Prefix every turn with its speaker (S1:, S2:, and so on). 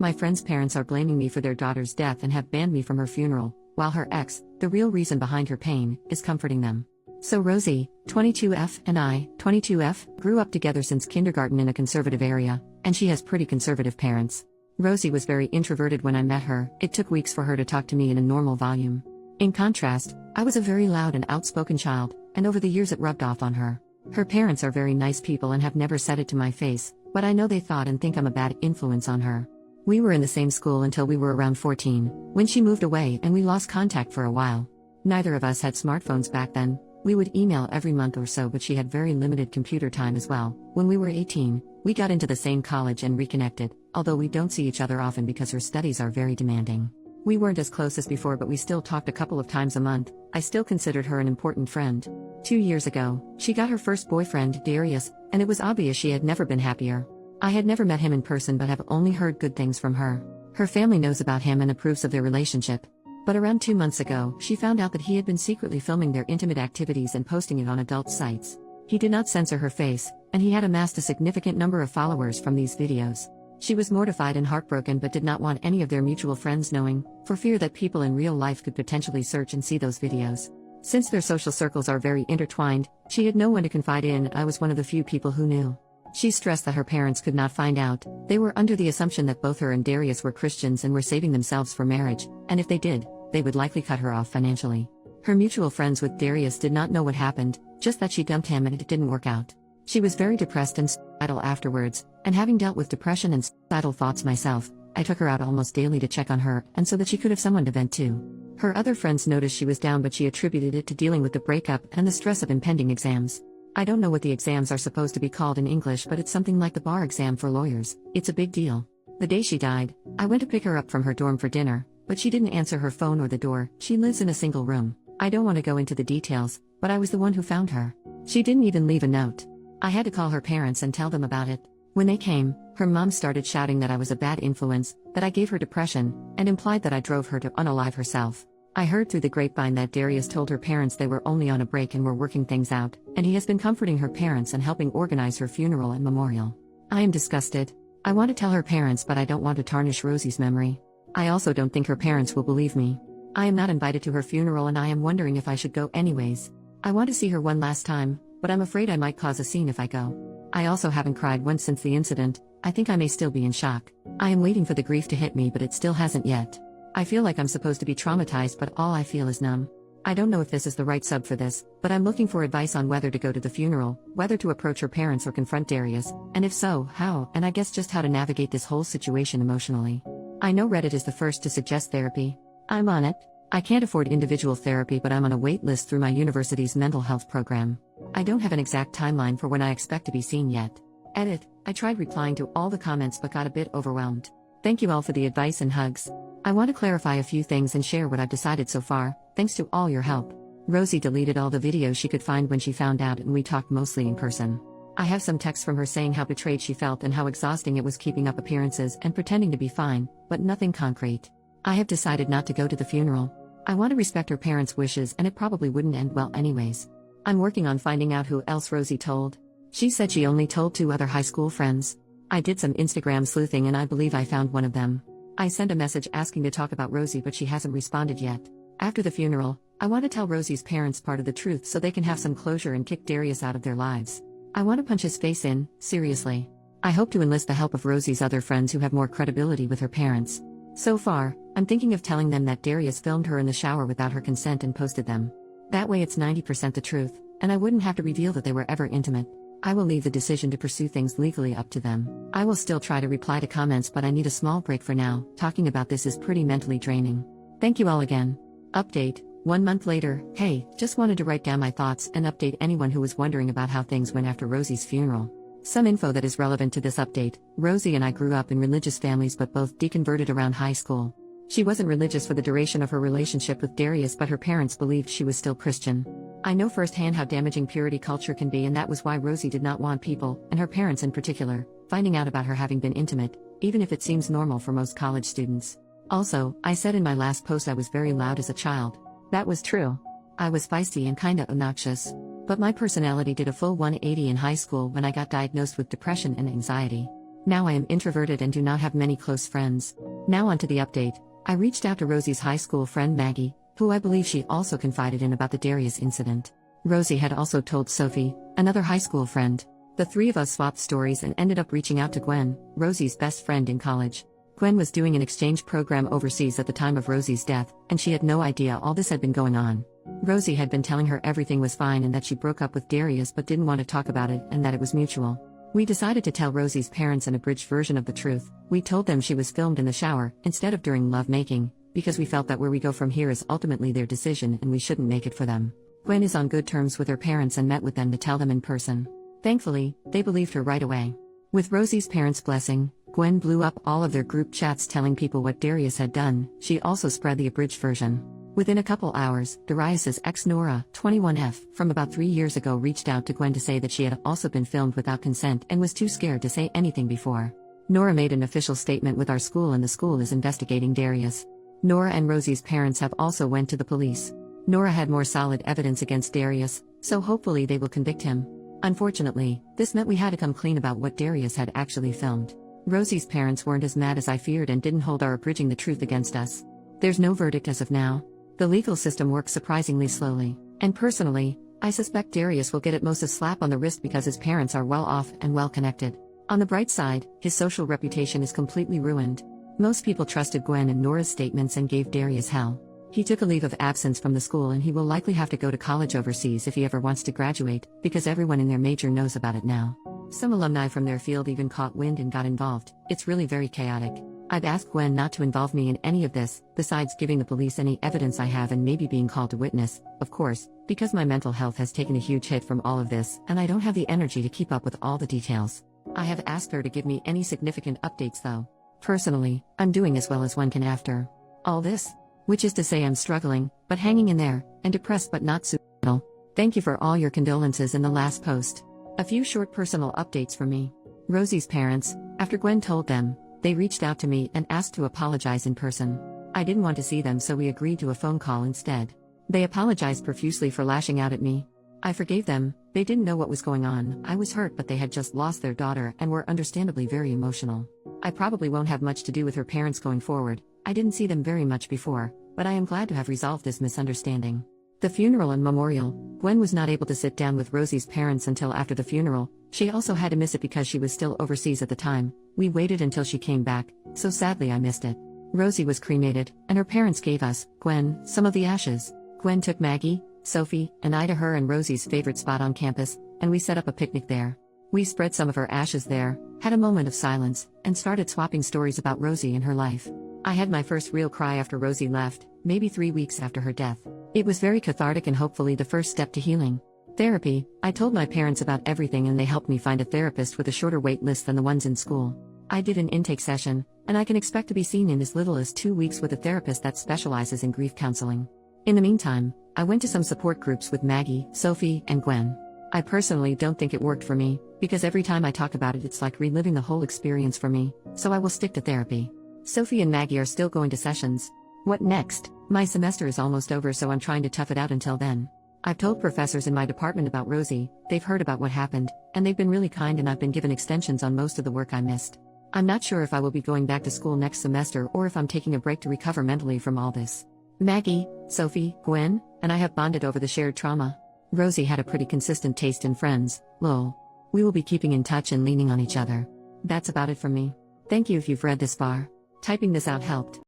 S1: My friend's parents are blaming me for their daughter's death and have banned me from her funeral, while her ex, the real reason behind her pain, is comforting them. So Rosie, 22F, and I, 22F, grew up together since kindergarten in a conservative area, and she has pretty conservative parents. Rosie was very introverted when I met her. It took weeks for her to talk to me in a normal volume. In contrast, I was a very loud and outspoken child, and over the years it rubbed off on her. Her parents are very nice people and have never said it to my face, but I know they thought and think I'm a bad influence on her. We were in the same school until we were around 14, when she moved away and we lost contact for a while. Neither of us had smartphones back then. We would email every month or so, but she had very limited computer time as well. When we were 18, we got into the same college and reconnected, although we don't see each other often because her studies are very demanding. We weren't as close as before, but we still talked a couple of times a month. I still considered her an important friend. 2 years ago, she got her first boyfriend, Darius, and it was obvious she had never been happier. I had never met him in person but have only heard good things from her. Her family knows about him and approves of their relationship. But around 2 months ago, she found out that he had been secretly filming their intimate activities and posting it on adult sites. He did not censor her face, and he had amassed a significant number of followers from these videos. She was mortified and heartbroken but did not want any of their mutual friends knowing, for fear that people in real life could potentially search and see those videos. Since their social circles are very intertwined, she had no one to confide in. I was one of the few people who knew. She stressed that her parents could not find out. They were under the assumption that both her and Darius were Christians and were saving themselves for marriage, and if they did, they would likely cut her off financially. Her mutual friends with Darius did not know what happened, just that she dumped him and it didn't work out. She was very depressed and suicidal afterwards, and having dealt with depression and suicidal thoughts myself, I took her out almost daily to check on her, and so that she could have someone to vent to. Her other friends noticed she was down, but she attributed it to dealing with the breakup and the stress of impending exams. I don't know what the exams are supposed to be called in English, but it's something like the bar exam for lawyers. It's a big deal. The day she died, I went to pick her up from her dorm for dinner, but she didn't answer her phone or the door. She lives in a single room. I don't want to go into the details, but I was the one who found her. She didn't even leave a note. I had to call her parents and tell them about it. When they came, her mom started shouting that I was a bad influence, that I gave her depression, and implied that I drove her to unalive herself. I heard through the grapevine that Darius told her parents they were only on a break and were working things out, and he has been comforting her parents and helping organize her funeral and memorial. I am disgusted. I want to tell her parents, but I don't want to tarnish Rosie's memory. I also don't think her parents will believe me. I am not invited to her funeral and I am wondering if I should go anyways. I want to see her one last time, but I'm afraid I might cause a scene if I go. I also haven't cried once since the incident. I think I may still be in shock. I am waiting for the grief to hit me, but it still hasn't yet. I feel like I'm supposed to be traumatized, but all I feel is numb. I don't know if this is the right sub for this, but I'm looking for advice on whether to go to the funeral, whether to approach her parents or confront Darius, and if so, how, and I guess just how to navigate this whole situation emotionally. I know Reddit is the first to suggest therapy. I'm on it. I can't afford individual therapy, but I'm on a wait list through my university's mental health program. I don't have an exact timeline for when I expect to be seen yet. Edit. I tried replying to all the comments but got a bit overwhelmed. Thank you all for the advice and hugs. I want to clarify a few things and share what I've decided so far, thanks to all your help. Rosie deleted all the videos she could find when she found out, and we talked mostly in person. I have some texts from her saying how betrayed she felt and how exhausting it was keeping up appearances and pretending to be fine, but nothing concrete. I have decided not to go to the funeral. I want to respect her parents' wishes, and it probably wouldn't end well anyways. I'm working on finding out who else Rosie told. She said she only told 2 other high school friends. I did some Instagram sleuthing and I believe I found one of them. I sent a message asking to talk about Rosie, but she hasn't responded yet. After the funeral, I want to tell Rosie's parents part of the truth so they can have some closure and kick Darius out of their lives. I want to punch his face in, seriously. I hope to enlist the help of Rosie's other friends who have more credibility with her parents. So far, I'm thinking of telling them that Darius filmed her in the shower without her consent and posted them. That way it's 90% the truth, and I wouldn't have to reveal that they were ever intimate. I will leave the decision to pursue things legally up to them. I will still try to reply to comments, but I need a small break for now. Talking about this is pretty mentally draining. Thank you all again. Update. 1 month later. Hey, just wanted to write down my thoughts and update anyone who was wondering about how things went after Rosie's funeral. Some info that is relevant to this update. Rosie and I grew up in religious families but both deconverted around high school. She wasn't religious for the duration of her relationship with Darius, but her parents believed she was still Christian. I know firsthand how damaging purity culture can be, and that was why Rosie did not want people, and her parents in particular, finding out about her having been intimate, even if it seems normal for most college students. Also, I said in my last post I was very loud as a child. That was true. I was feisty and kinda obnoxious. But my personality did a full 180 in high school when I got diagnosed with depression and anxiety. Now I am introverted and do not have many close friends. Now on to the update. I reached out to Rosie's high school friend Maggie, who I believe she also confided in about the Darius incident. Rosie had also told Sophie, another high school friend. The three of us swapped stories and ended up reaching out to Gwen, Rosie's best friend in college. Gwen was doing an exchange program overseas at the time of Rosie's death, and she had no idea all this had been going on. Rosie had been telling her everything was fine and that she broke up with Darius but didn't want to talk about it and that it was mutual. We decided to tell Rosie's parents an abridged version of the truth. We told them she was filmed in the shower, instead of during lovemaking, because we felt that where we go from here is ultimately their decision and we shouldn't make it for them. Gwen is on good terms with her parents and met with them to tell them in person. Thankfully, they believed her right away. With Rosie's parents' blessing, Gwen blew up all of their group chats telling people what Darius had done. She also spread the abridged version. Within a couple hours, Darius's ex Nora, 21F, from about 3 years ago reached out to Gwen to say that she had also been filmed without consent and was too scared to say anything before. Nora made an official statement with our school and the school is investigating Darius. Nora and Rosie's parents have also went to the police. Nora had more solid evidence against Darius, so hopefully they will convict him. Unfortunately, this meant we had to come clean about what Darius had actually filmed. Rosie's parents weren't as mad as I feared and didn't hold our abridging the truth against us. There's no verdict as of now. The legal system works surprisingly slowly, and personally, I suspect Darius will get at most a slap on the wrist because his parents are well off and well connected. On the bright side, his social reputation is completely ruined. Most people trusted Gwen and Nora's statements and gave Darius hell. He took a leave of absence from the school and he will likely have to go to college overseas if he ever wants to graduate, because everyone in their major knows about it now. Some alumni from their field even caught wind and got involved. It's really very chaotic. I've asked Gwen not to involve me in any of this, besides giving the police any evidence I have and maybe being called to witness, of course, because my mental health has taken a huge hit from all of this and I don't have the energy to keep up with all the details. I have asked her to give me any significant updates though. Personally, I'm doing as well as one can after all this. Which is to say I'm struggling, but hanging in there, and depressed but not suicidal. Thank you for all your condolences in the last post. A few short personal updates from me. Rosie's parents, after Gwen told them, they reached out to me and asked to apologize in person. I didn't want to see them so we agreed to a phone call instead. They apologized profusely for lashing out at me. I forgave them. They didn't know what was going on. I was hurt but they had just lost their daughter and were understandably very emotional. I probably won't have much to do with her parents going forward. I didn't see them very much before, but I am glad to have resolved this misunderstanding. The funeral and memorial. Gwen was not able to sit down with Rosie's parents until after the funeral. She also had to miss it because she was still overseas at the time. We waited until she came back, so sadly I missed it. Rosie was cremated, and her parents gave us, Gwen, some of the ashes. Gwen took Maggie, Sophie, and I to her and Rosie's favorite spot on campus, and we set up a picnic there. We spread some of her ashes there, had a moment of silence, and started swapping stories about Rosie and her life. I had my first real cry after Rosie left, maybe 3 weeks after her death. It was very cathartic and hopefully the first step to healing. Therapy. I told my parents about everything and they helped me find a therapist with a shorter wait list than the ones in school. I did an intake session, and I can expect to be seen in as little as 2 weeks with a therapist that specializes in grief counseling. In the meantime, I went to some support groups with Maggie, Sophie, and Gwen. I personally don't think it worked for me, because every time I talk about it it's like reliving the whole experience for me, so I will stick to therapy. Sophie and Maggie are still going to sessions. What next? My semester is almost over so I'm trying to tough it out until then. I've told professors in my department about Rosie, they've heard about what happened, and they've been really kind and I've been given extensions on most of the work I missed. I'm not sure if I will be going back to school next semester or if I'm taking a break to recover mentally from all this. Maggie, Sophie, Gwen, and I have bonded over the shared trauma. Rosie had a pretty consistent taste in friends, lol. We will be keeping in touch and leaning on each other. That's about it from me. Thank you if you've read this far. Typing this out helped.